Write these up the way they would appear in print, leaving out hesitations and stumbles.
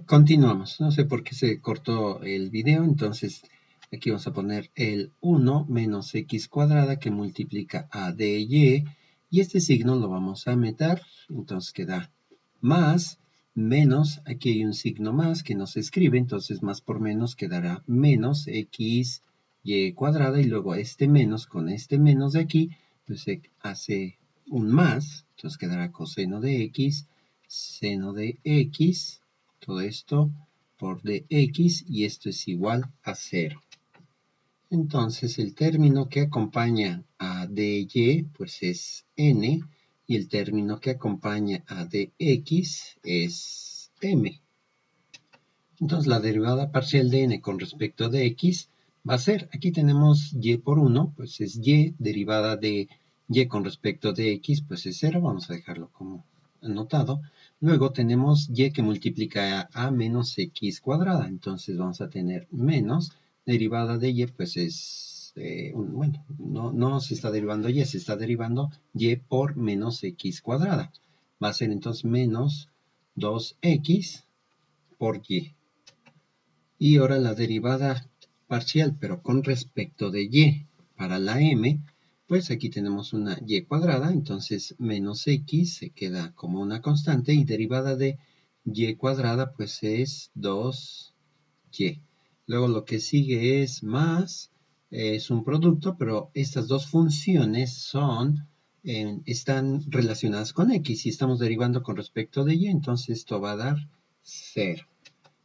Continuamos. No sé por qué se cortó el video, entonces aquí vamos a poner el 1 menos x cuadrada que multiplica a dy, y este signo lo vamos a meter, entonces queda más, menos, aquí hay un signo más que no se escribe, entonces más por menos quedará menos x y cuadrada, y luego este menos con este menos de aquí, pues se hace un más, entonces quedará coseno de x, seno de x, todo esto por dx, y esto es igual a 0. Entonces el término que acompaña a dy pues es n, y el término que acompaña a dx es m. Entonces la derivada parcial de n con respecto de x va a ser, aquí tenemos y por 1, pues es y, derivada de y con respecto de x, pues es 0, vamos a dejarlo como anotado. Luego tenemos y que multiplica a menos x cuadrada, entonces vamos a tener menos, derivada de y, pues es, bueno, no se está derivando y, se está derivando y por menos x cuadrada. Va a ser entonces menos 2x por y. Y ahora la derivada parcial, pero con respecto de y para la m, pues aquí tenemos una y cuadrada, entonces menos x se queda como una constante, y derivada de y cuadrada pues es 2y. Luego lo que sigue es más, es un producto, pero estas dos funciones están relacionadas con x, y estamos derivando con respecto de y, entonces esto va a dar 0.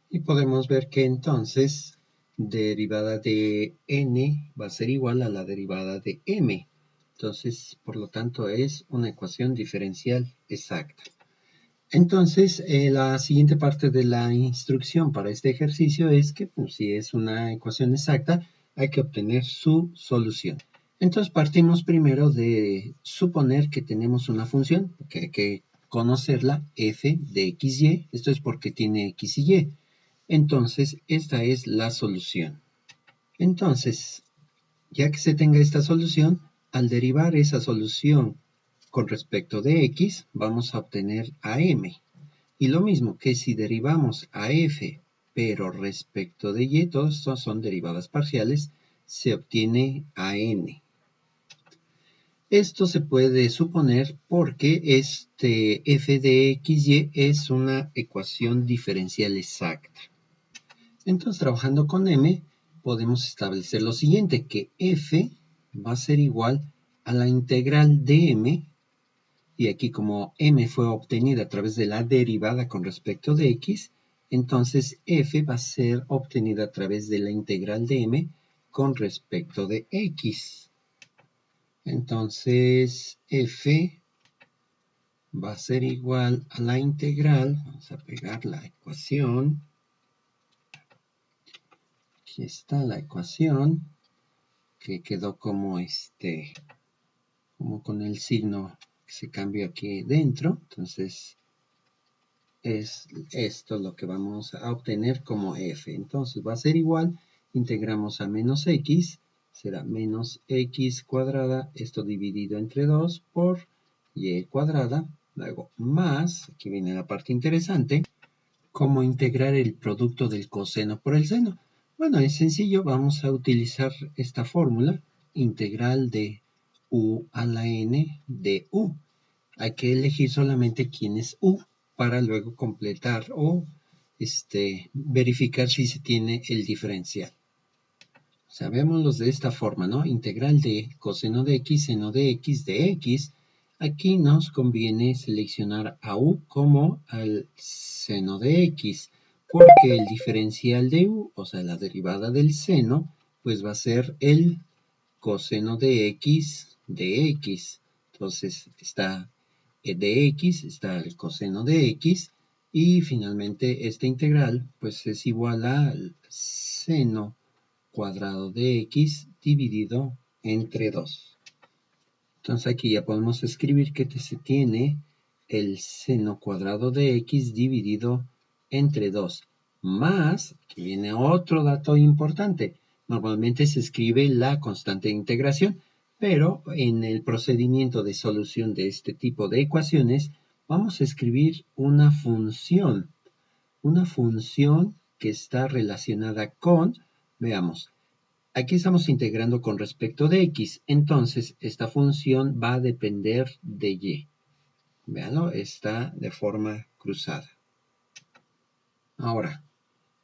Y podemos ver que entonces derivada de n va a ser igual a la derivada de m. Entonces, por lo tanto, es una ecuación diferencial exacta. Entonces, la siguiente parte de la instrucción para este ejercicio es que, pues, si es una ecuación exacta, hay que obtener su solución. Entonces, partimos primero de suponer que tenemos una función, que hay que conocerla, f de xy. Esto es porque tiene x y y. Entonces, esta es la solución. Entonces, ya que se tenga esta solución, al derivar esa solución con respecto de x, vamos a obtener a m. Y lo mismo que si derivamos a f, pero respecto de y, todos estos son derivadas parciales, se obtiene a n. Esto se puede suponer porque este f de xy es una ecuación diferencial exacta. Entonces, trabajando con m, podemos establecer lo siguiente, que f va a ser igual a la integral de m, y aquí como m fue obtenida a través de la derivada con respecto de x, entonces f va a ser obtenida a través de la integral de m con respecto de x. Entonces, f va a ser igual a la integral, vamos a pegar la ecuación. Aquí está la ecuación, que quedó como como con el signo que se cambió aquí dentro. Entonces, es esto lo que vamos a obtener como f. Entonces, va a ser igual, integramos a menos x, será menos x cuadrada, esto dividido entre 2 por y cuadrada. Luego, más, aquí viene la parte interesante, ¿cómo integrar el producto del coseno por el seno? Bueno, es sencillo, vamos a utilizar esta fórmula, integral de u a la n de u. Hay que elegir solamente quién es u para luego completar o verificar si se tiene el diferencial. Sabémoslos de esta forma, ¿no? Integral de coseno de x, seno de x de x. Aquí nos conviene seleccionar a u como al seno de x, porque el diferencial de u, o sea, la derivada del seno, pues va a ser el coseno de x de x. Entonces está de x, está el coseno de x, y finalmente esta integral pues es igual al seno cuadrado de x dividido entre 2. Entonces aquí ya podemos escribir que se tiene el seno cuadrado de x dividido entre 2. Más, aquí viene otro dato importante. Normalmente se escribe la constante de integración, pero en el procedimiento de solución de este tipo de ecuaciones, vamos a escribir una función. una función que está relacionada con, veamos, aquí estamos integrando con respecto de x, entonces esta función va a depender de y. Veanlo, está de forma cruzada. Ahora,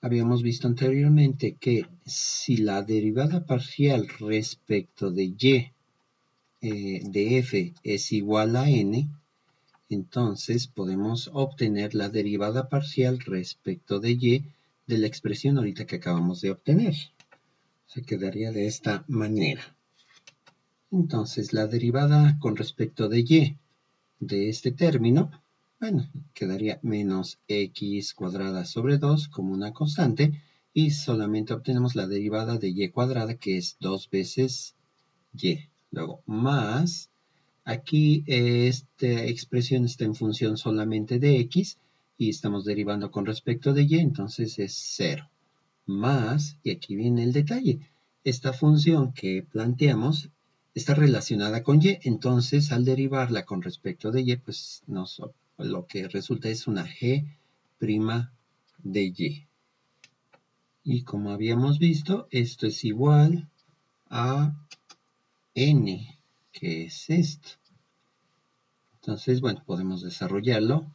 habíamos visto anteriormente que si la derivada parcial respecto de y de f es igual a n, entonces podemos obtener la derivada parcial respecto de y de la expresión ahorita que acabamos de obtener. Se quedaría de esta manera. Entonces la derivada con respecto de y de este término, bueno, quedaría menos x cuadrada sobre 2 como una constante y solamente obtenemos la derivada de y cuadrada que es 2 veces y. Luego más, aquí esta expresión está en función solamente de x y estamos derivando con respecto de y, entonces es 0. Más, y aquí viene el detalle, esta función que planteamos está relacionada con y, entonces al derivarla con respecto de y, pues lo que resulta es una g' de y. Y como habíamos visto, esto es igual a n, que es esto. Entonces, bueno, podemos desarrollarlo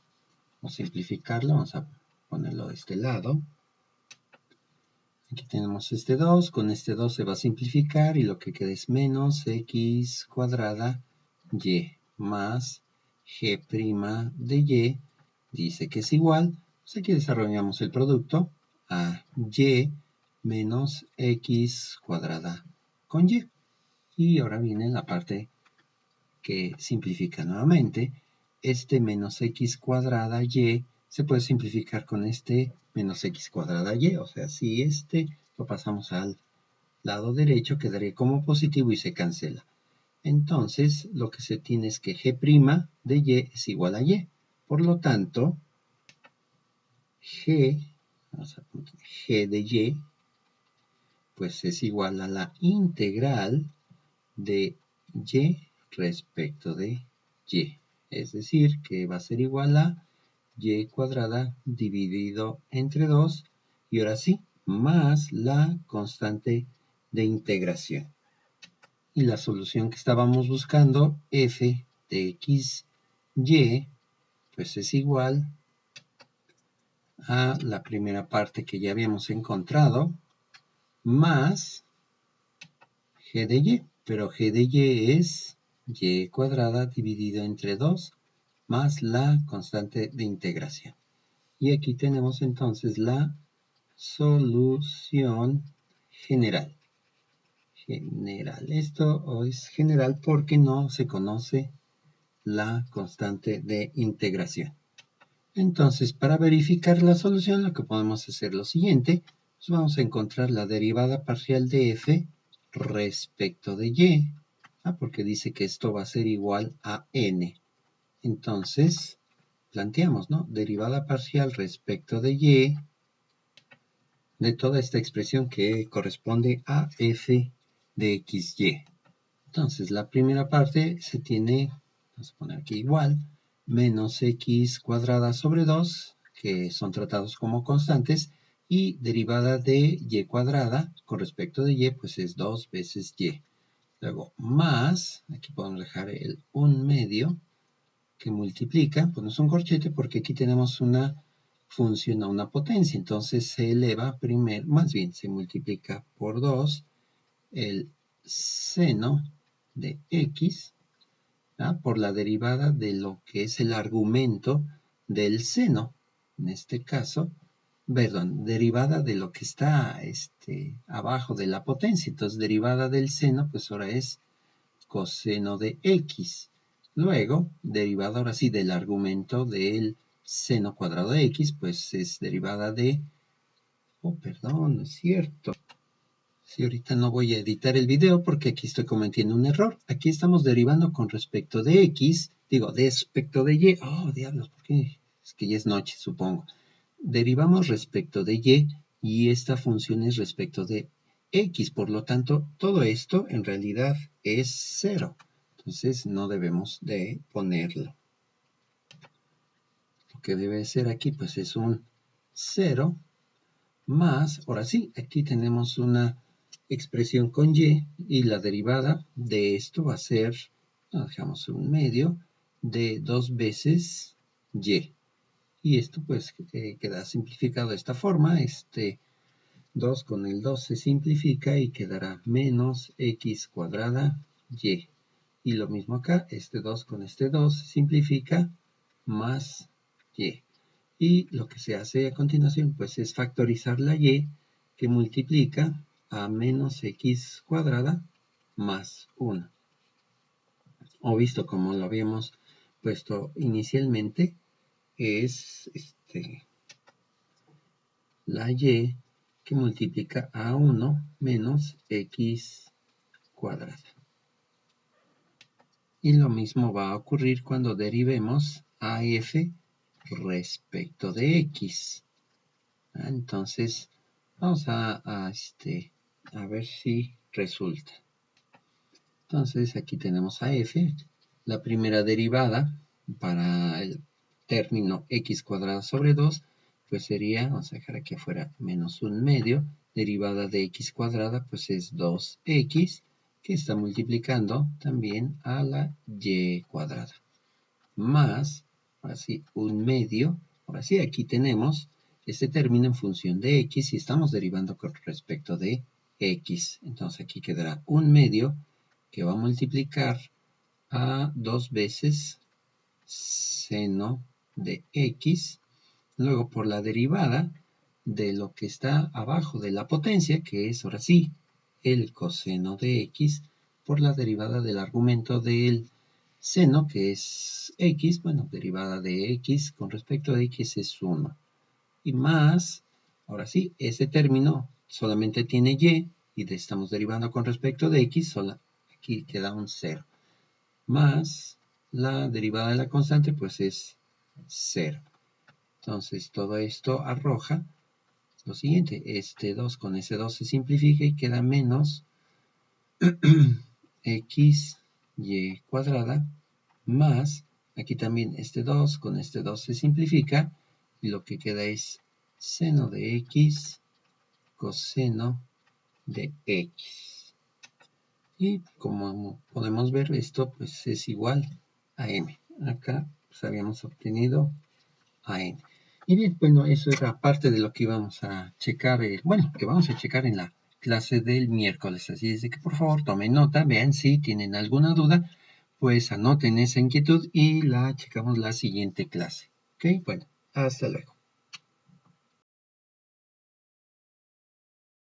o simplificarlo. Vamos a ponerlo de este lado. Aquí tenemos este 2, con este 2 se va a simplificar y lo que queda es menos x cuadrada y más g' de y, dice que es igual, pues aquí desarrollamos el producto a y menos x cuadrada con y. Y ahora viene la parte que simplifica nuevamente. Este menos x cuadrada y se puede simplificar con este menos x cuadrada y, o sea, si este lo pasamos al lado derecho, quedaría como positivo y se cancela. Entonces, lo que se tiene es que g' de y es igual a y. Por lo tanto, g de y, pues es igual a la integral de y respecto de y. Es decir, que va a ser igual a y cuadrada dividido entre 2 y ahora sí, más la constante de integración. Y la solución que estábamos buscando, f de x, y, pues es igual a la primera parte que ya habíamos encontrado, más g de y. Pero g de y es y cuadrada dividido entre 2 más la constante de integración. Y aquí tenemos entonces la solución general. Esto es general porque no se conoce la constante de integración. Entonces, para verificar la solución, lo que podemos hacer es lo siguiente. Pues vamos a encontrar la derivada parcial de f respecto de y, porque dice que esto va a ser igual a n. Entonces, planteamos, ¿no? Derivada parcial respecto de y de toda esta expresión que corresponde a f de xy. Entonces, la primera parte se tiene, vamos a poner aquí igual, menos x cuadrada sobre 2, que son tratados como constantes, y derivada de y cuadrada con respecto de y, pues es 2 veces y. Luego, más, aquí podemos dejar el 1 medio, que multiplica, ponemos un corchete porque aquí tenemos una función a una potencia, entonces se eleva primero, más bien se multiplica por 2 el seno de x por la derivada de lo que es el argumento del seno, en este caso, perdón, derivada de lo que está abajo de la potencia, entonces derivada del seno, pues ahora es coseno de x. Luego, derivada ahora sí del argumento del seno cuadrado de x, pues es derivada de, oh perdón, no es cierto. Sí, ahorita no voy a editar el video porque aquí estoy cometiendo un error. Aquí estamos derivando con respecto de x, digo, respecto de y. Oh, diablos, ¿por qué? Es que ya es noche, supongo. Derivamos respecto de y esta función es respecto de x. Por lo tanto, todo esto en realidad es 0. Entonces, no debemos de ponerlo. Lo que debe ser aquí, pues es un 0 más, ahora sí, aquí tenemos una expresión con y la derivada de esto va a ser, dejamos un medio, de 2 veces y. Y esto pues queda simplificado de esta forma. 2 con el 2 se simplifica y quedará menos x cuadrada y. Y lo mismo acá, 2 con 2 se simplifica más y. Y lo que se hace a continuación pues es factorizar la y que multiplica a menos x cuadrada más 1. O visto como lo habíamos puesto inicialmente, es la y que multiplica a 1 menos x cuadrada. Y lo mismo va a ocurrir cuando derivemos a f respecto de x. Entonces, vamos a ver si resulta. Entonces, aquí tenemos a f. La primera derivada para el término x cuadrado sobre 2, pues sería, vamos a dejar aquí afuera, menos un medio. Derivada de x cuadrada, pues es 2x, que está multiplicando también a la y cuadrada. Más, ahora sí, un medio. Ahora sí, aquí tenemos este término en función de x y estamos derivando con respecto de x. Entonces aquí quedará un medio que va a multiplicar a 2 veces seno de x. Luego por la derivada de lo que está abajo de la potencia, que es ahora sí el coseno de x, por la derivada del argumento del seno, que es x, bueno, derivada de x con respecto a x es 1. Y más, ahora sí, ese término solamente tiene y estamos derivando con respecto de x, aquí queda un 0. Más la derivada de la constante, pues es 0. Entonces todo esto arroja lo siguiente, 2 con ese 2 se simplifica y queda menos x y cuadrada más, aquí también 2 con 2 se simplifica y lo que queda es seno de x coseno de x. Y como podemos ver, esto pues es igual a m. Acá pues habíamos obtenido a n. Y bien, bueno, eso era parte de lo que íbamos a checar, que vamos a checar en la clase del miércoles. Así es de que por favor tomen nota, vean si tienen alguna duda, pues anoten esa inquietud y la checamos la siguiente clase. ¿Ok? Bueno, hasta luego.